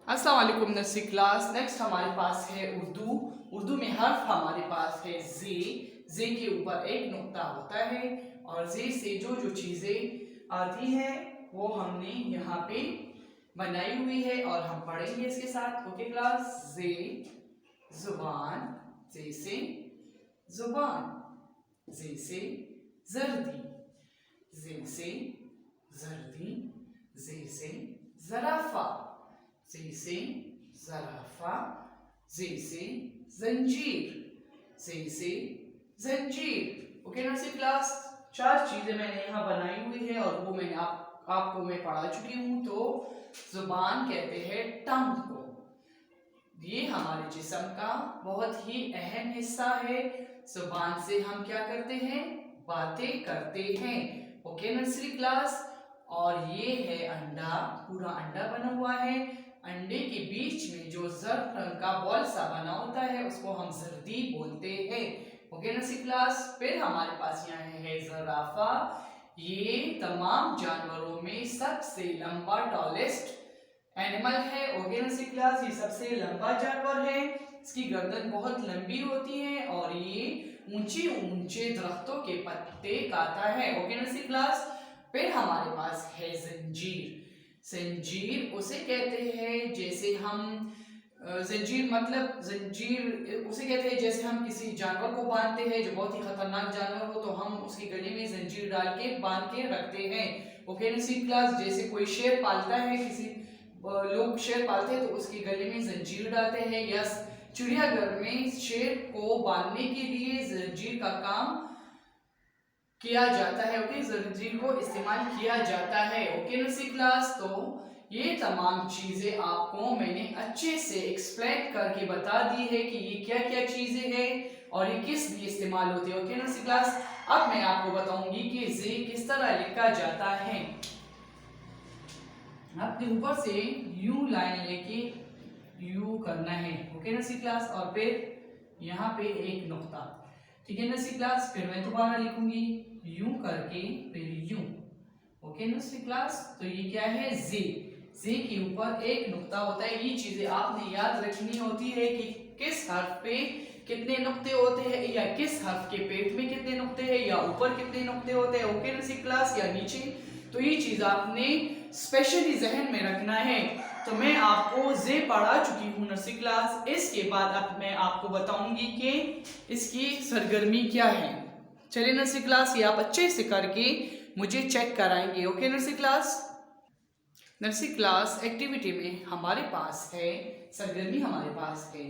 अस्सलाम वालेकुम nursery class. Next हमारे पास है उर्दू। उर्दू में हर्फ हमारे पास है जे। जे के ऊपर एक नुक्ता होता है और जे से जो जो चीज़ें आती हैं वो हमने यहाँ पे बनाई हुई है और हम पढ़ेंगे इसके साथ। Okay class. जे जुबान, जे से जुबान, जे से जर्दी, जे से जर्दी, जे से जराफा, जे से जराफा, जे से जंजीर, जे से जंजीर। ओके नर्सरी क्लास, चार चीजें मैंने यहाँ बनाई हुई है और वो मैंने आपको मैं पढ़ा चुकी हूँ। तो जुबान कहते हैं टंग को। ये हमारे जिस्म का बहुत ही अहम हिस्सा है। जुबान से हम क्या करते हैं? बातें करते हैं। Okay nursery class. और ये है अंडा, पूरा अंडा बना हुआ है। अंडे के बीच में जो जर्द रंग का बॉल सा बना होता है उसको हम जर्दी बोलते हैं। Okay nursery class. फिर हमारे पास यहाँ है जराफा। ये तमाम जानवरों में सबसे लंबा टॉलेस्ट एनिमल है। Okay nursery class. ये सबसे लंबा जानवर है। इसकी गर्दन बहुत लंबी होती है और ये ऊंचे ऊंचे दरख्तों के पत्ते खाता है। Okay nursery class. फिर हमारे पास है जंजीर। जंजीर उसे कहते हैं जैसे हम जंजीर मतलब जंजीर उसे कहते हैं जैसे हम किसी जानवर को बांधते हैं जो बहुत ही खतरनाक जानवर हो तो हम उसके गले में जंजीर डाल के बांध के रखते हैं। Okay nursery class. जैसे कोई शेर पालता है, किसी लोग शेर पालते हैं तो उसके गले में जंजीर डालते हैं। या चिड़ियाघर में शेर को बांधने के लिए जंजीर का काम किया जाता है। ओके, जंजीर को इस्तेमाल किया जाता है। Okay nursery class. तो ये तमाम चीजें आपको मैंने अच्छे से एक्सप्लेन करके बता दी है कि ये क्या क्या चीजें हैं और ये किस लिए इस्तेमाल होती है। Okay nursery class. अब मैं आपको बताऊंगी कि जे किस तरह लिखा जाता है। आपके ऊपर से यू लाइन लेके यू करना है। Okay nursery class. और फिर यहाँ पे एक नुक्ता। ठीक है नर्सरी क्लास। फिर मैं दोबारा लिखूंगी यू करके फिर यू। Okay nursery class. तो ये क्या है? जे। जे के ऊपर एक नुक्ता होता है। ये चीजें आपने याद रखनी होती है कि किस हर्फ पे कितने नुक्ते होते हैं या किस हर्फ के पेट में कितने नुक्ते हैं या ऊपर कितने नुक्ते होते हैं। Okay nursery class. या नीचे। तो ये चीज आपने स्पेशली जहन में रखना है। तो मैं आपको जे पढ़ा चुकी हूँ नर्सरी क्लास। इसके बाद अब मैं आपको बताऊंगी कि इसकी सरगर्मी क्या है। चलिए नर्सरी क्लास, ये आप अच्छे से करके मुझे चेक कराएंगे। Okay nursery class. Nursery class activity में हमारे पास है सरगर्मी, हमारे पास है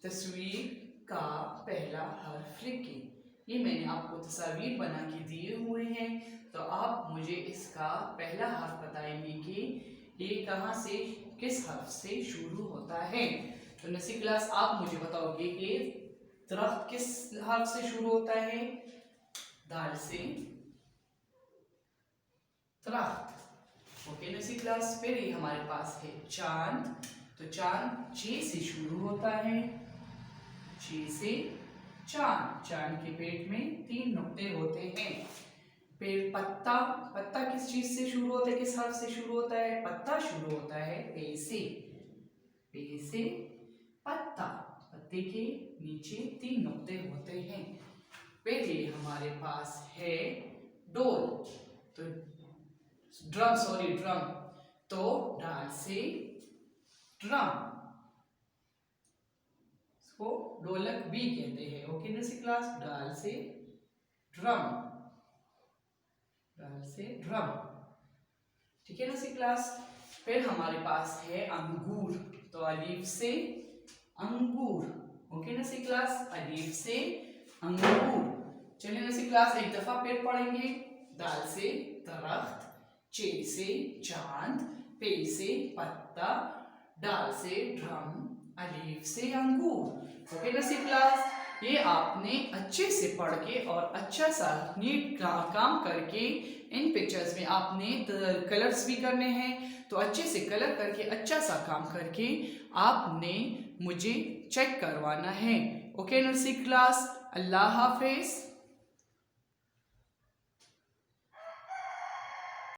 तस्वीर का पहला हर्फ लिखें। ये मैंने आपको तस्वीर बना के दिए हुए हैं। तो आप मुझे इसका पहला हर्फ बताएंगे कि ये कहाँ से, किस हर्फ से शुरू होता है। तो नर्सरी क्लास आप मुझे बताओगे कि दरख्त किस हर्फ से शुरू होता है? दाल से दरख्त। Okay nursery class. फिर ये हमारे पास है चांद। तो चांद चे से शुरू होता है। चे से चांद। चांद के पेट में 3 नुक्ते होते हैं। फिर पत्ता। पत्ता किस चीज से शुरू होता है, किस हर्फ से शुरू होता है? पत्ता शुरू होता है पे से। पे से पत्ता। पत्ते के नीचे 3 नुक्ते होते हैं। फिर ये हमारे पास है डोल। तो ड्रम, सॉरी ड्रम। तो डाल से ड्रम, इसको ढोलक भी कहते हैं। Okay nursery class. डाल से ड्रम, डाल से ड्रम। ठीक है नर्सरी क्लास। फिर हमारे पास है अंगूर। तो अलीफ से अंगूर। Okay nursery class. अलीफ से अंगूर। चलिए नर्सरी क्लास एक दफा फिर पढ़ेंगे। दाल से दरख्त, चे से चांद, पे से पत्ता, डाल से ड्रम, अलीफ से अंगूर। Okay nursery class. ये आपने अच्छे से पढ़ के और अच्छा सा नीट काम करके इन पिक्चर्स में आपने कलर्स भी करने हैं। तो अच्छे से कलर करके अच्छा सा काम करके आपने मुझे चेक करवाना है। Okay nursery class. अल्लाह हाफिज।